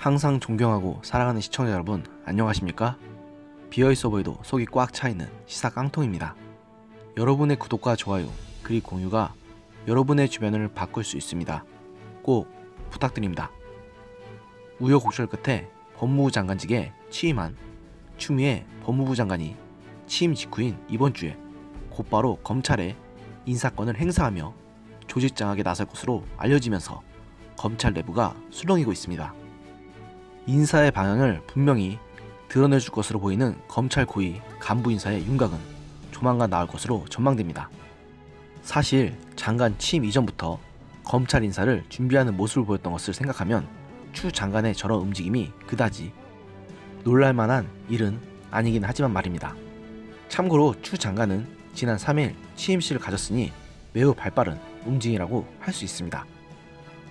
항상 존경하고 사랑하는 시청자 여러분, 안녕하십니까? 비어있어 보여도 속이 꽉 차있는 시사 깡통입니다. 여러분의 구독과 좋아요, 그리고 공유가 여러분의 주변을 바꿀 수 있습니다. 꼭 부탁드립니다. 우여곡절 끝에 법무부 장관직에 취임한 추미애 법무부 장관이 취임 직후인 이번 주에 곧바로 검찰에 인사권을 행사하며 조직장악에 나설 것으로 알려지면서 검찰 내부가 수렁이고 있습니다. 인사의 방향을 분명히 드러내줄 것으로 보이는 검찰 고위 간부 인사의 윤곽은 조만간 나올 것으로 전망됩니다. 사실 장관 취임 이전부터 검찰 인사를 준비하는 모습을 보였던 것을 생각하면 추 장관의 저런 움직임이 그다지 놀랄만한 일은 아니긴 하지만 말입니다. 참고로 추 장관은 지난 3일 취임식을 가졌으니 매우 발빠른 움직임이라고 할 수 있습니다.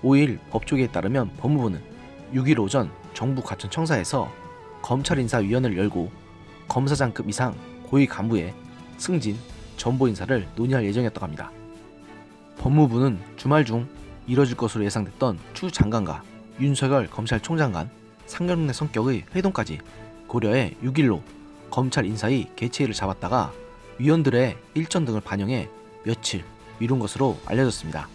5일 법조계에 따르면 법무부는 6일 오전 정부 과천청사에서 검찰인사위원회를 열고 검사장급 이상 고위 간부의 승진, 전보 인사를 논의할 예정이었다고 합니다. 법무부는 주말 중 이뤄질 것으로 예상됐던 추 장관과 윤석열 검찰총장 간 상견례 성격의 회동까지 고려해 6일로 검찰 인사의 개최일을 잡았다가 위원들의 일정 등을 반영해 며칠 미룬 것으로 알려졌습니다.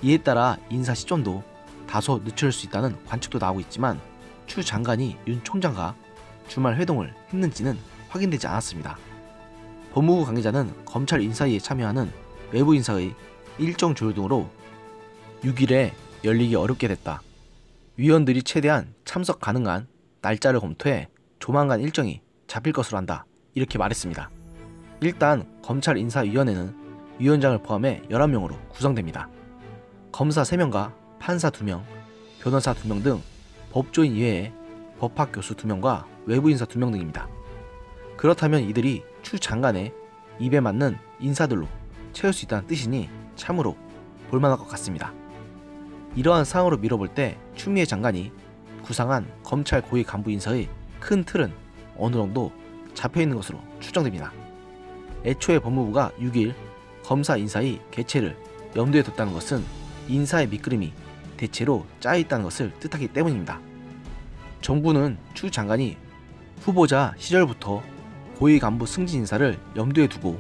이에 따라 인사 시점도 다소 늦출 수 있다는 관측도 나오고 있지만 추 장관이 윤 총장과 주말 회동을 했는지는 확인되지 않았습니다. 법무부 관계자는 검찰 인사위에 참여하는 외부 인사의 일정 조율 등으로 6일에 열리기 어렵게 됐다. 위원들이 최대한 참석 가능한 날짜를 검토해 조만간 일정이 잡힐 것으로 한다. 이렇게 말했습니다. 일단 검찰 인사위원회는 위원장을 포함해 11명으로 구성됩니다. 검사 3명과 판사 2명, 변호사 2명 등 법조인 이외에 법학 교수 2명과 외부 인사 2명 등입니다. 그렇다면 이들이 추 장관의 입에 맞는 인사들로 채울 수 있다는 뜻이니 참으로 볼만할 것 같습니다. 이러한 상황으로 미뤄볼 때 추미애 장관이 구상한 검찰 고위 간부 인사의 큰 틀은 어느 정도 잡혀있는 것으로 추정됩니다. 애초에 법무부가 6일 검사 인사의 개최를 염두에 뒀다는 것은 인사의 밑그림이 대체로 짜여있다는 것을 뜻하기 때문입니다. 정부는 추 장관이 후보자 시절부터 고위 간부 승진 인사를 염두에 두고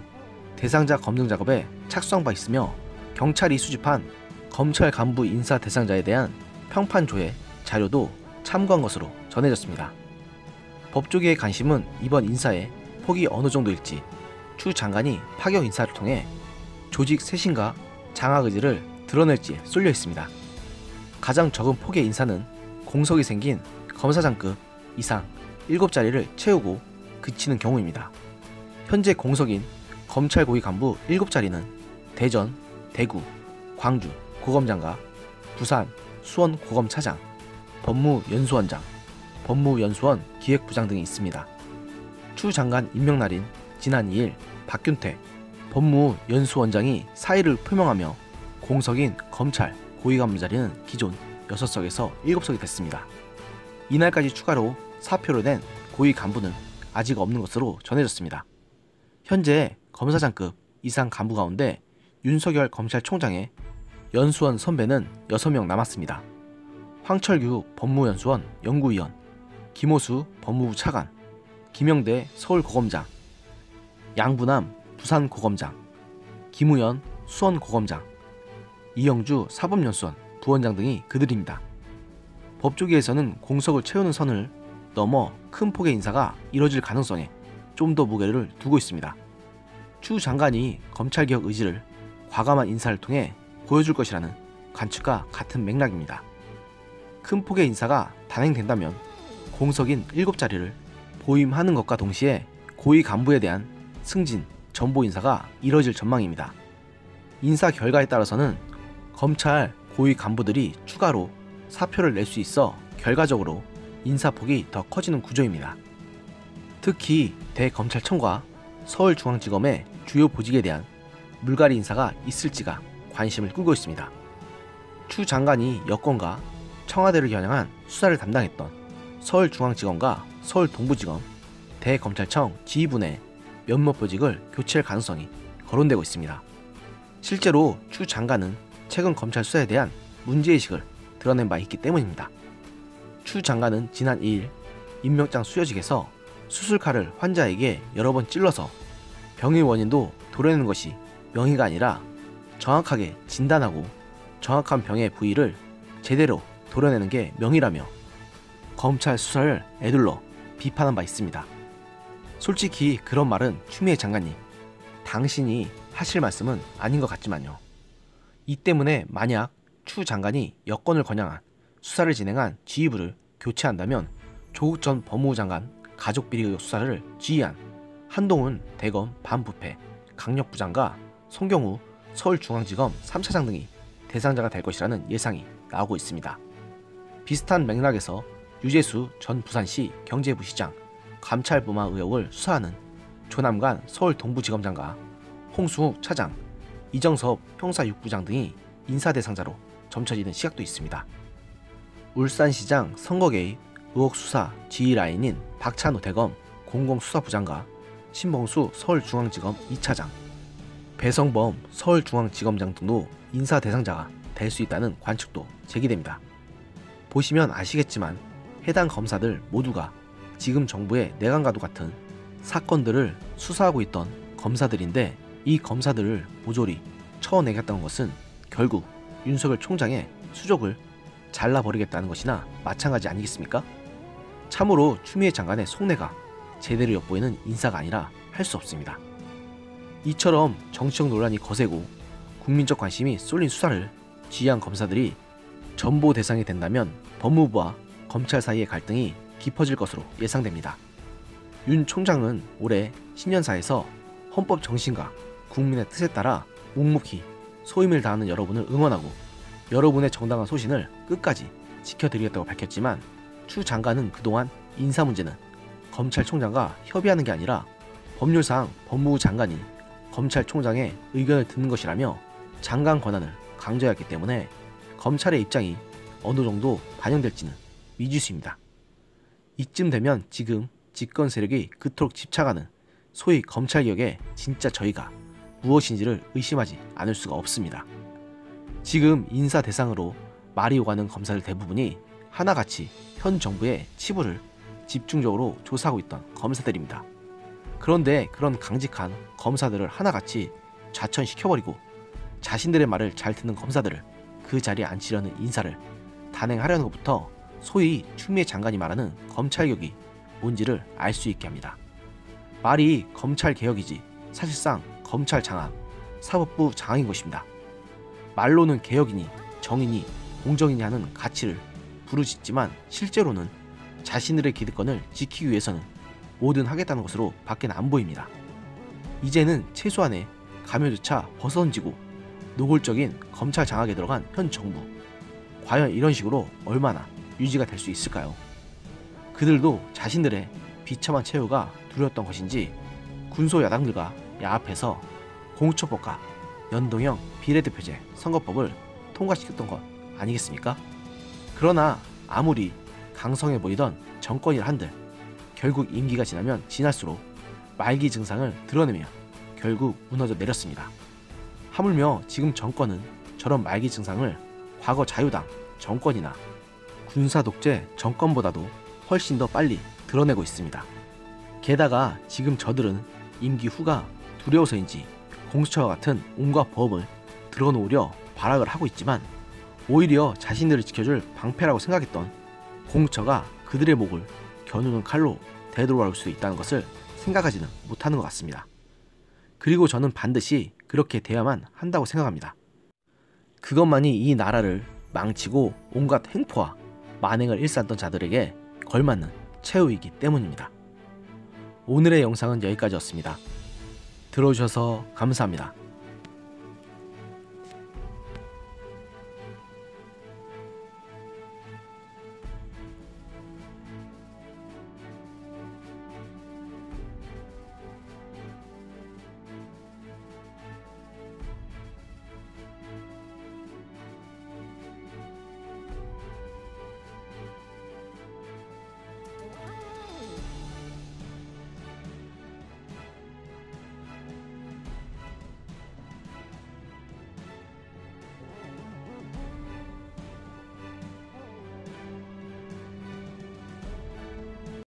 대상자 검증 작업에 착수한 바 있으며 경찰이 수집한 검찰 간부 인사 대상자에 대한 평판 조회 자료도 참고한 것으로 전해졌습니다. 법조계의 관심은 이번 인사의 폭이 어느 정도일지 추 장관이 파격 인사를 통해 조직 쇄신과 장악 의지를 드러낼지에 쏠려 있습니다. 가장 적은 폭의 인사는 공석이 생긴 검사장급 이상 7자리를 채우고 그치는 경우입니다. 현재 공석인 검찰 고위 간부 7자리는 대전, 대구, 광주 고검장과 부산, 수원 고검차장, 법무연수원장, 법무연수원 기획부장 등이 있습니다. 추 장관 임명 날인 지난 2일 박균태 법무연수원장이 사의를 표명하며 공석인 검찰 고위 간부 자리는 기존 6석에서 7석이 됐습니다. 이날까지 추가로 사표를 낸 고위 간부는 아직 없는 것으로 전해졌습니다. 현재 검사장급 이상 간부 가운데 윤석열 검찰총장의 연수원 선배는 6명 남았습니다. 황철규 법무연수원 연구위원, 김호수 법무부 차관, 김영대 서울고검장, 양부남 부산고검장, 김우현 수원고검장, 이영주 사법연수원 부원장 등이 그들입니다. 법조계에서는 공석을 채우는 선을 넘어 큰 폭의 인사가 이뤄질 가능성에 좀 더 무게를 두고 있습니다. 추 장관이 검찰개혁 의지를 과감한 인사를 통해 보여줄 것이라는 관측과 같은 맥락입니다. 큰 폭의 인사가 단행된다면 공석인 7자리를 보임하는 것과 동시에 고위 간부에 대한 승진, 전보 인사가 이뤄질 전망입니다. 인사 결과에 따라서는 검찰 고위 간부들이 추가로 사표를 낼 수 있어 결과적으로 인사폭이 더 커지는 구조입니다. 특히 대검찰청과 서울중앙지검의 주요 보직에 대한 물갈이 인사가 있을지가 관심을 끌고 있습니다. 추 장관이 여권과 청와대를 겨냥한 수사를 담당했던 서울중앙지검과 서울동부지검, 대검찰청 지휘부내 몇몇 보직을 교체할 가능성이 거론되고 있습니다. 실제로 추 장관은 최근 검찰 수사에 대한 문제의식을 드러낸 바 있기 때문입니다. 추 장관은 지난 2일 임명장 수여직에서 수술칼을 환자에게 여러 번 찔러서 병의 원인도 도려내는 것이 명의가 아니라 정확하게 진단하고 정확한 병의 부위를 제대로 도려내는 게 명의라며 검찰 수사를 에둘러 비판한 바 있습니다. 솔직히 그런 말은 추미애 장관님, 당신이 하실 말씀은 아닌 것 같지만요. 이 때문에 만약 추 장관이 여권을 겨냥한 수사를 진행한 지휘부를 교체한다면 조국 전 법무부 장관 가족비리 의혹 수사를 지휘한 한동훈 대검 반부패 강력부장과 송경우 서울중앙지검 3차장 등이 대상자가 될 것이라는 예상이 나오고 있습니다. 비슷한 맥락에서 유재수 전 부산시 경제부시장 감찰부마 의혹을 수사하는 조남관 서울동부지검장과 홍승욱 차장, 이정섭 형사육부장 등이 인사 대상자로 점쳐지는 시각도 있습니다. 울산시장 선거 개입 의혹 수사 지휘 라인인 박찬호 대검 공공수사부장과 신봉수 서울중앙지검 2차장, 배성범 서울중앙지검장 등도 인사 대상자가 될 수 있다는 관측도 제기됩니다. 보시면 아시겠지만 해당 검사들 모두가 지금 정부의 내관과도 같은 사건들을 수사하고 있던 검사들인데 이 검사들을 모조리 쳐내겠다는 것은 결국 윤석열 총장의 수족을 잘라버리겠다는 것이나 마찬가지 아니겠습니까? 참으로 추미애 장관의 속내가 제대로 엿보이는 인사가 아니라 할 수 없습니다. 이처럼 정치적 논란이 거세고 국민적 관심이 쏠린 수사를 지휘한 검사들이 전보 대상이 된다면 법무부와 검찰 사이의 갈등이 깊어질 것으로 예상됩니다. 윤 총장은 올해 신년사에서 헌법 정신과 국민의 뜻에 따라 묵묵히 소임을 다하는 여러분을 응원하고 여러분의 정당한 소신을 끝까지 지켜드리겠다고 밝혔지만 추 장관은 그동안 인사 문제는 검찰총장과 협의하는 게 아니라 법률상 법무부 장관이 검찰총장의 의견을 듣는 것이라며 장관 권한을 강조했기 때문에 검찰의 입장이 어느 정도 반영될지는 미지수입니다. 이쯤 되면 지금 집권 세력이 그토록 집착하는 소위 검찰개혁에 진짜 저희가 무엇인지를 의심하지 않을 수가 없습니다. 지금 인사 대상으로 말이 오가는 검사들 대부분이 하나같이 현 정부의 치부를 집중적으로 조사하고 있던 검사들입니다. 그런데 그런 강직한 검사들을 하나같이 좌천시켜버리고 자신들의 말을 잘 듣는 검사들을 그 자리에 앉히려는 인사를 단행하려는 것부터 소위 추미애 장관이 말하는 검찰개혁이 뭔지를 알 수 있게 합니다. 말이 검찰개혁이지 사실상 검찰 장악, 사법부 장악인 것입니다. 말로는 개혁이니 정의니 공정이니 하는 가치를 부르짖지만 실제로는 자신들의 기득권을 지키기 위해서는 뭐든 하겠다는 것으로 밖엔 안 보입니다. 이제는 최소한의 감염조차 벗어던지고 노골적인 검찰 장악에 들어간 현 정부, 과연 이런 식으로 얼마나 유지가 될 수 있을까요? 그들도 자신들의 비참한 최후가 두려웠던 것인지 군소 야당들과 야합해서 공수처법과 연동형 비례대표제 선거법을 통과시켰던 것 아니겠습니까? 그러나 아무리 강성해 보이던 정권이라 한들 결국 임기가 지나면 지날수록 말기 증상을 드러내며 결국 무너져 내렸습니다. 하물며 지금 정권은 저런 말기 증상을 과거 자유당 정권이나 군사 독재 정권보다도 훨씬 더 빨리 드러내고 있습니다. 게다가 지금 저들은 임기 후가 두려워서인지 공수처와 같은 온갖 법을 들어놓으려 발악을 하고 있지만 오히려 자신들을 지켜줄 방패라고 생각했던 공수처가 그들의 목을 겨누는 칼로 되돌아올 수 있다는 것을 생각하지는 못하는 것 같습니다. 그리고 저는 반드시 그렇게 돼야만 한다고 생각합니다. 그것만이 이 나라를 망치고 온갖 횡포와 만행을 일삼던 자들에게 걸맞는 최후이기 때문입니다. 오늘의 영상은 여기까지였습니다. 들어주셔서 감사합니다.